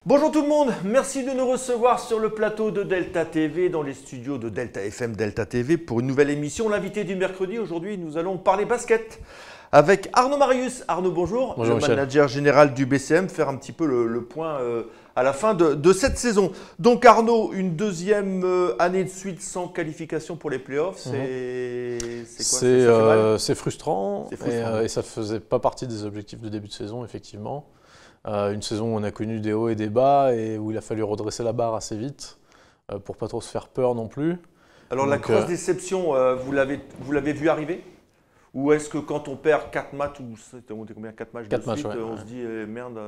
Bonjour tout le monde, merci de nous recevoir sur le plateau de Delta TV, dans les studios de Delta FM, Delta TV, pour une nouvelle émission. L'invité du mercredi, aujourd'hui, nous allons parler basket avec Arnaud Marius. Arnaud, bonjour. Bonjour le Michel. Manager général du BCM, faire un petit peu le point à la fin de cette saison. Donc Arnaud, une deuxième année de suite sans qualification pour les playoffs, c'est quoi? C'est frustrant, C'est frustrant. et ça ne faisait pas partie des objectifs de début de saison, effectivement. Une saison où on a connu des hauts et des bas et où il a fallu redresser la barre assez vite pour pas trop se faire peur non plus. Alors Donc, la grosse déception, vous l'avez vu arriver? Ou est-ce que quand on perd 4 matchs, ou c'était combien, 4 matchs 4 de matchs, suite, ouais. on se dit merde,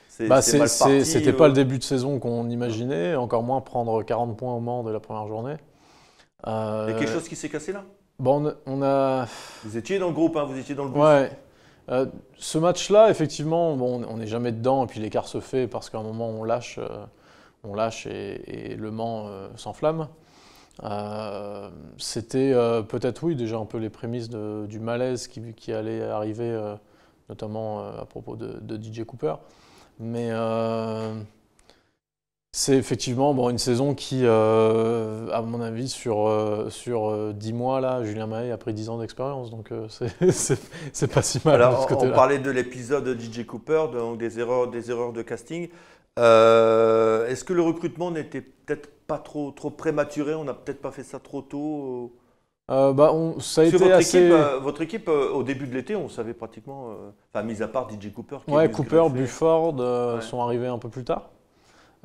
c'est Bah, mal parti. c'était pas le début de saison qu'on imaginait, encore moins prendre 40 points au Mans de la première journée. Il y a quelque chose qui s'est cassé là? Bon, on a... Vous étiez dans le groupe, hein, vous étiez dans le bus. Ouais. Ce match-là, effectivement, bon, on n'est jamais dedans et puis l'écart se fait parce qu'à un moment on lâche et Le Mans s'enflamme. C'était peut-être, oui, déjà un peu les prémices du malaise qui allait arriver, notamment à propos de DJ Cooper. Mais c'est effectivement une saison qui, à mon avis, sur 10 mois, là, Julien Mahé a pris 10 ans d'expérience, donc c'est pas si mal. Alors, de ce côté-là. on parlait de l'épisode DJ Cooper, donc des erreurs de casting. Est-ce que le recrutement n'était peut-être pas trop prématuré? On n'a peut-être pas fait ça trop tôt? Ça a été Sur assez... votre équipe, au début de l'été, on savait pratiquement, mis à part DJ Cooper. Ouais, Cooper, Buford sont arrivés un peu plus tard.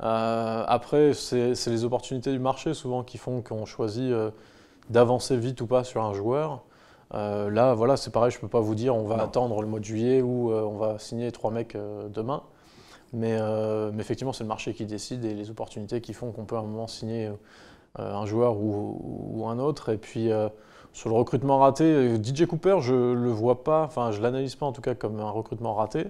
Après, c'est les opportunités du marché souvent qui font qu'on choisit d'avancer vite ou pas sur un joueur. Là, voilà, c'est pareil, je ne peux pas vous dire on va attendre le mois de juillet ou on va signer 3 mecs demain. Mais effectivement, c'est le marché qui décide et les opportunités qui font qu'on peut à un moment signer un joueur ou un autre. Et puis, sur le recrutement raté, DJ Cooper, je ne le vois pas, enfin, je ne l'analyse pas en tout cas comme un recrutement raté.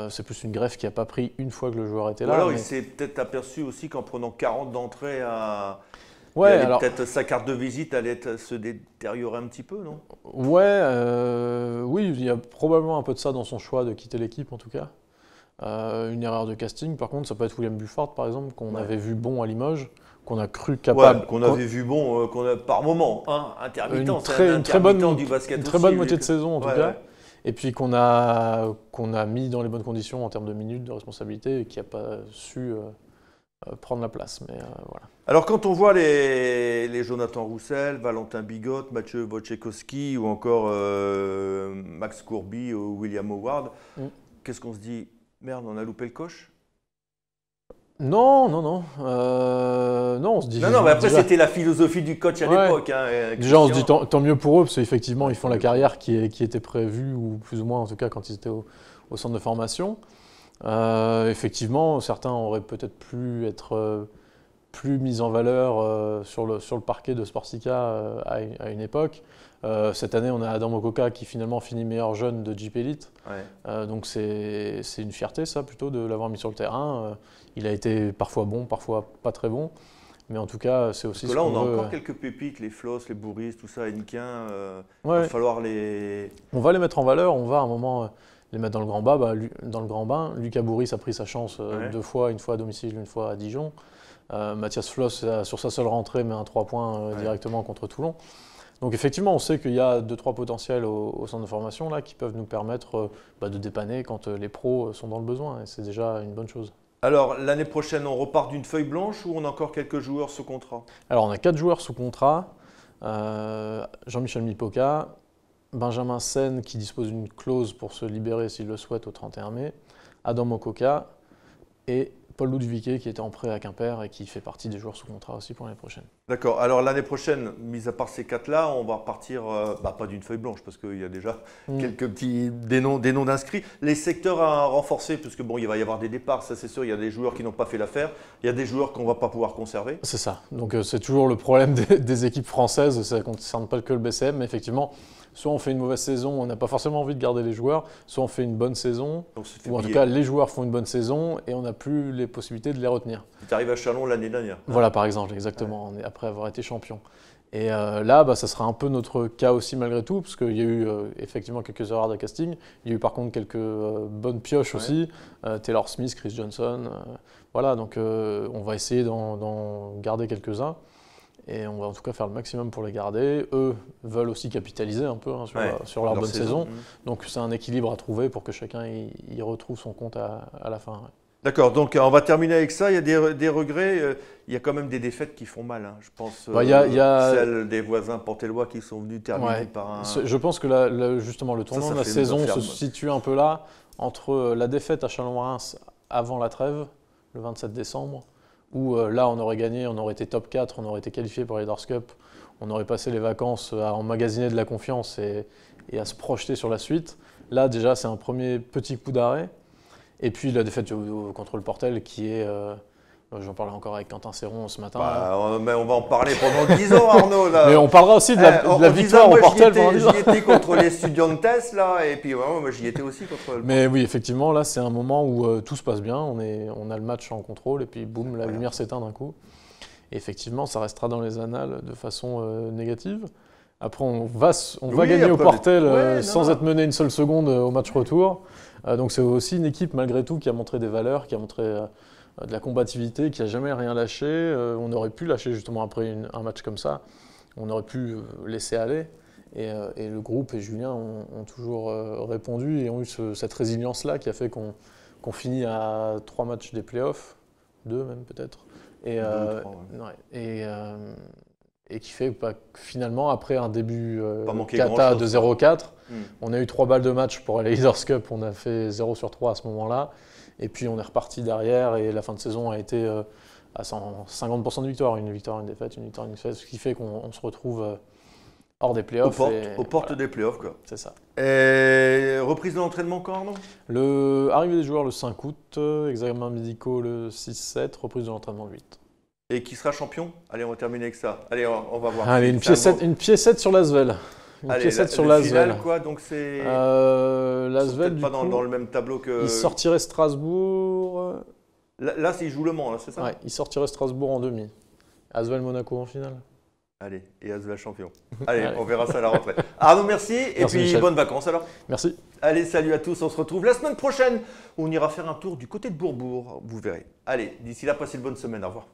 C'est plus une greffe qui n'a pas pris une fois que le joueur était là. Ou alors il s'est peut-être aperçu aussi qu'en prenant 40 d'entrée, peut-être sa carte de visite allait se détériorer un petit peu, non? Oui, il y a probablement un peu de ça dans son choix de quitter l'équipe en tout cas. Une erreur de casting, par contre, ça peut être William Buford par exemple, qu'on avait vu bon à Limoges, qu'on a cru capable. Qu'on avait vu bon, par moment, intermittent, une très bonne, du basket une très bonne moitié de saison en tout cas. Et puis qu'on a mis dans les bonnes conditions en termes de minutes de responsabilité et qui n'a pas su prendre la place. Mais voilà. Alors quand on voit les Jonathan Roussel, Valentin Bigot, Mathieu Wojciechowski ou encore Max Courby ou William Howard, qu'est-ce qu'on se dit? Merde, on a loupé le coche? Non, on se dit... Non, mais après c'était la philosophie du coach à l'époque. Déjà on se dit tant mieux pour eux, parce qu'effectivement ils font la carrière qui était prévue, ou plus ou moins en tout cas quand ils étaient au centre de formation. Effectivement, certains auraient peut-être pu être plus mis en valeur sur le parquet de Sportica à une époque. Cette année, on a Adam Mokoka qui finalement finit meilleur jeune de Jeep Elite. Donc c'est une fierté ça plutôt de l'avoir mis sur le terrain. Il a été parfois bon, parfois pas très bon. Mais en tout cas, c'est aussi parce que là, ce qu'on on a veut. encore quelques pépites, les Floss, les Bourris, tout ça, Hennequin. Il va falloir les... On va les mettre en valeur, on va à un moment les mettre dans le grand bain. Lucas Bourris a pris sa chance 2 fois, une fois à domicile, une fois à Dijon. Mathias Floss, sur sa seule rentrée, met un 3 points directement contre Toulon. Donc effectivement, on sait qu'il y a 2-3 potentiels au centre de formation là, qui peuvent nous permettre de dépanner quand les pros sont dans le besoin. Et c'est déjà une bonne chose. Alors, l'année prochaine, on repart d'une feuille blanche ou on a encore quelques joueurs sous contrat? Alors, on a 4 joueurs sous contrat. Jean-Michel Mipoca, Benjamin Sen qui dispose d'une clause pour se libérer s'il le souhaite au 31 mai, Adam Mokoka et Paul Ludwike qui était en prêt à Quimper et qui fait partie des joueurs sous contrat aussi pour l'année prochaine. D'accord. Alors l'année prochaine, mis à part ces 4-là, on va repartir, pas d'une feuille blanche parce qu'il y a déjà quelques des noms d'inscrits. Les secteurs à renforcer, parce que il va y avoir des départs, ça c'est sûr. Il y a des joueurs qui n'ont pas fait l'affaire. Il y a des joueurs qu'on ne va pas pouvoir conserver. C'est ça. Donc c'est toujours le problème des équipes françaises. Ça ne concerne pas que le BCM, mais effectivement, soit on fait une mauvaise saison, on n'a pas forcément envie de garder les joueurs, soit on fait une bonne saison, ou en tout cas les joueurs font une bonne saison et on n'a plus les possibilités de les retenir. Tu arrives à Chalon l'année dernière. Voilà par exemple, exactement, après avoir été champion. Et là, ça sera un peu notre cas aussi malgré tout, parce qu'il y a eu effectivement quelques erreurs de casting. Il y a eu par contre quelques bonnes pioches aussi. Taylor Smith, Chris Johnson. Voilà, donc on va essayer d'en garder quelques-uns. Et on va en tout cas faire le maximum pour les garder. Eux veulent aussi capitaliser un peu sur leur bonne saison. Donc c'est un équilibre à trouver pour que chacun y retrouve son compte à la fin. Ouais. D'accord, donc on va terminer avec ça. Il y a des regrets. Il y a quand même des défaites qui font mal. Hein. Je pense y a... celles des voisins portellois qui sont venus terminer par un... Je pense que justement le tournant de la saison se situe un peu là, entre la défaite à Chalon-Reims avant la trêve, le 27 décembre, où là on aurait gagné, on aurait été top 4, on aurait été qualifié pour les Leaders Cup, on aurait passé les vacances à emmagasiner de la confiance et à se projeter sur la suite. Là déjà c'est un premier petit coup d'arrêt. Et puis la défaite contre le Portel qui est, j'en parlais encore avec Quentin Serron ce matin. Mais on va en parler pendant 10 ans Arnaud. Là. Mais on parlera aussi de la victoire au Portel pendant 10 ans. J'y étais contre les Estudiantes là, et puis moi j'y étais aussi contre le... Mais oui, effectivement, là c'est un moment où tout se passe bien, on a le match en contrôle et puis boum, la lumière s'éteint d'un coup. Et effectivement, ça restera dans les annales de façon négative. Après, on va gagner au Portel sans être mené une seule seconde au match retour. Donc c'est aussi une équipe malgré tout qui a montré des valeurs, qui a montré de la combativité, qui n'a jamais rien lâché. On aurait pu lâcher justement après un match comme ça. On aurait pu laisser aller. Et le groupe et Julien ont toujours répondu et ont eu cette résilience-là qui a fait qu'on finit à 3 matchs des playoffs, 2 même peut-être. Et qui fait que finalement, après un début cata de 0-4, on a eu 3 balles de match pour aller Leaders Cup, on a fait 0 sur 3 à ce moment-là. Et puis on est reparti derrière et la fin de saison a été à 50% de victoire, une victoire, une défaite, une victoire, une défaite, ce qui fait qu'on se retrouve hors des playoffs. Aux portes des playoffs, quoi. C'est ça. Et reprise de l'entraînement quand, Arnaud ? Arrivée des joueurs le 5 août, examens médicaux le 6-7, reprise de l'entraînement le 8. Et qui sera champion ? Allez, on va terminer avec ça. Allez, on va voir. Allez, une piécette sur l'Asvel. Sur l'Asvel. Quoi, donc c'est... l'Asvel, pas dans le même tableau que... Il sortirait Strasbourg... Là, il joue Le Mans, c'est ça ? Ouais, il sortirait Strasbourg en demi. Asvel-Monaco en finale. Allez, et Asvel champion. Allez, on verra ça à la rentrée. Arnaud, merci. Et puis, Michel. Bonnes vacances alors. Merci. Allez, salut à tous. On se retrouve la semaine prochaine où on ira faire un tour du côté de Bourbourg. Vous verrez. Allez, d'ici là, passez une bonne semaine. Au revoir.